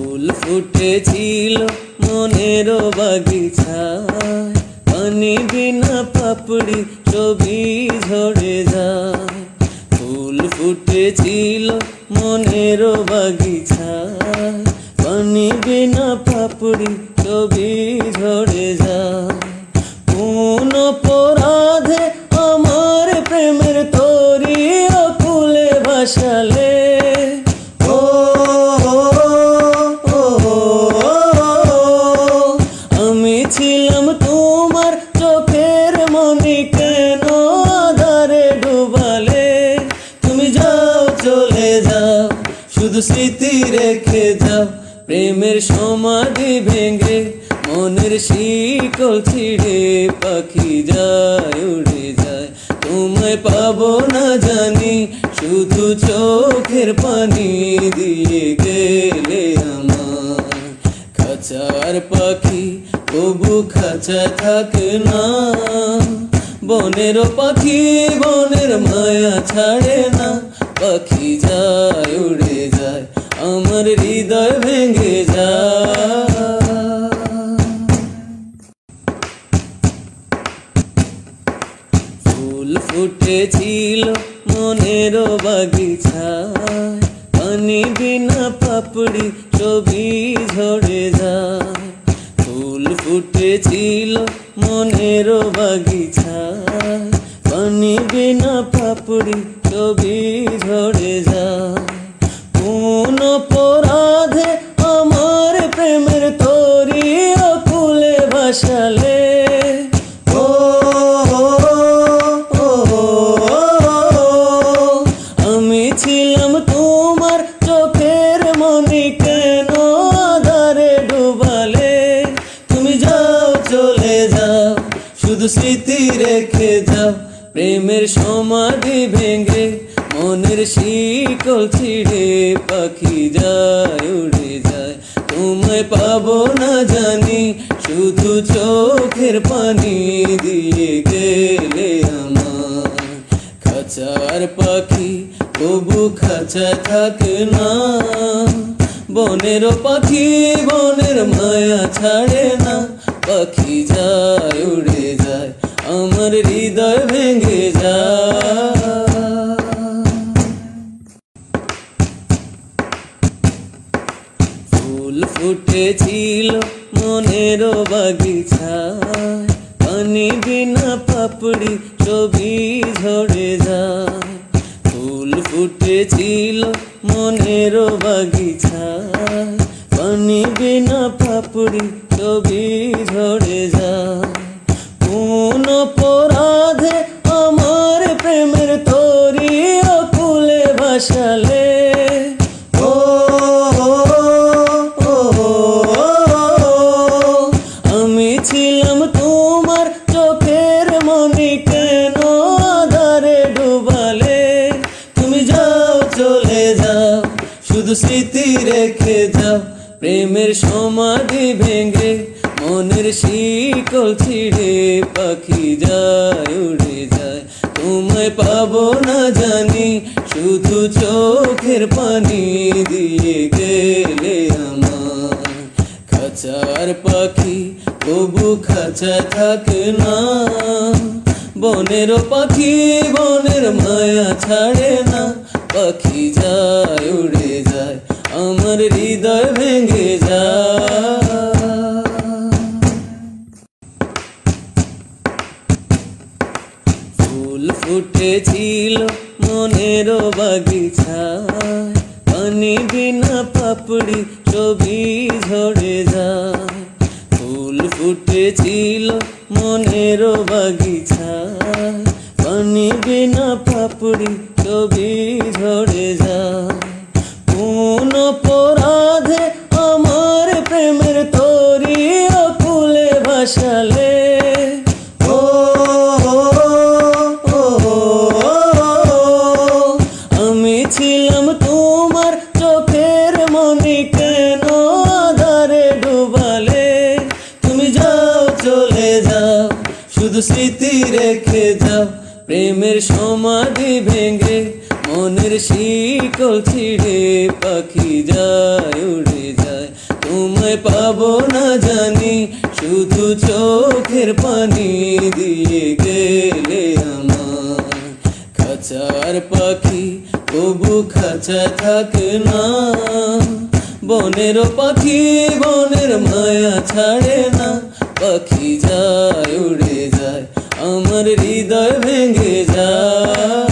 ফুল ফুটেছিল মনের বাগিচায়, পানি বিনা পাপড়ি ছবি ঝরে যায়। ফুল ফুটেছিল মনের বাগিচায়, পানি বিনা পাপড়ি ছবি ঝরে যায়। কোন অপরাধে আমার প্রেমের তরি ফুলে ভাসালে, আমি ছিলাম তোমার চোখের মনি, কেন আধারে ডুবালে? তুমি যাও চলে যাও, শুধু স্মৃতি রেখে যাও। প্রেমের সমাধি ভেঙে মনের শিকল ছিঁড়ে পাখি যায় উড়ে যায়। তোমায় পাবো না জানি, শুধু চোখের পানি দিয়ে গেলে আমার। খাঁচার পাখি তবু খাঁচা থাকে না, বনের পাখি বনের মায়া ছাড়ে না। পাখি যায় উড়ে যায়, আমার হৃদয় ভেঙে যায়। ফুল ফুটেছিল মনের বাগিচায়, পানি বিনা পাপড়ি ছবি ঝরে যায়। ফুল ফুটেছিল মনের বাগিচায়, পানি বিনা পাপড়ি ছবি ঝরে যায়। কোন অপরাধে আমার প্রেমের তরি ফুলে ভাসালে, আমি ছিলাম তোমার চোখের মনি, কেন আধারে ডুবালে? তুমি যাও চলে যাও, শুধু স্মৃতি রেখে যাও। প্রেমের সমাধি ভেঙে মনের শিকল ছিঁড়ে পাখি যায় উড়ে যায়। তোমায় পাবো না জানি, শুধু চোখের পানি দিয়ে গেলে আমার। খাঁচার পাখি তবু খাঁচা থাকে না, বনের পাখি বনের মায়া ছাড়ে না। পাখি যায় উড়ে যায়, আমার হৃদয় ভেঙে যায়। ফুল ফুটেছিল মনের বাগিচায়, পানি বিনা পাপড়ি ছবি ঝরে যায়। ফুল ফুটেছিল মনের বাগিচায়, পানি বিনা পাপড়ি ছবি ঝরে যায়। কোন অপরাধে আমার প্রেমের তরি ফুলে ভাসালে, আমি ছিলাম তোমার চোখের মনি, কেন আধারে ডুবালে? তুমি যাও চলে যাও, শুধু স্মৃতি রেখে যাও। প্রেমের সমাধি ভেঙে মনের শিকল ছিঁড়ে পাখি যায় উড়ে যায়। তোমায় পাবো না জানি, শুধু চোখের পানি দিয়ে গেলে আমার। খাঁচার পাখি তবু খাঁচা থাকে না, বনের পাখি বনের মায়া ছাড়ে না। পাখি যায় উড়ে যায়, আমার হৃদয় ভেঙে যায়। ফুল ফুটেছিল মনের বাগিচায়, পানি বিনা পাপড়ি ছবি ঝরে যায়। ফুল ফুটেছিল মনের বাগিচায়, পানি বিনা পাপড়ি ছবি ঝরে যায়। কোন অপরাধে আমার প্রেমের তরি ফুলে ভাসালে, আমি ছিলাম তোমার চোখের মনি, কেন আধারে ডুবালে? তুমি যাও চলে যাও, শুধু স্মৃতি রেখে যাও। প্রেমের সমাধি ভেঙে মনের শিকল ছিঁড়ে পাখি যায় উড়ে যায়, তোমায় পাবো না জানি, শুধু চোখের পানি দিয়ে গেলে আমার। খাঁচার পাখি তবু খাঁচা থাকে না, বনের পাখি বনের মায়া ছাড়ে না, পাখি যায় উড়ে যায়, আমার হৃদয় ভেঙে যায়।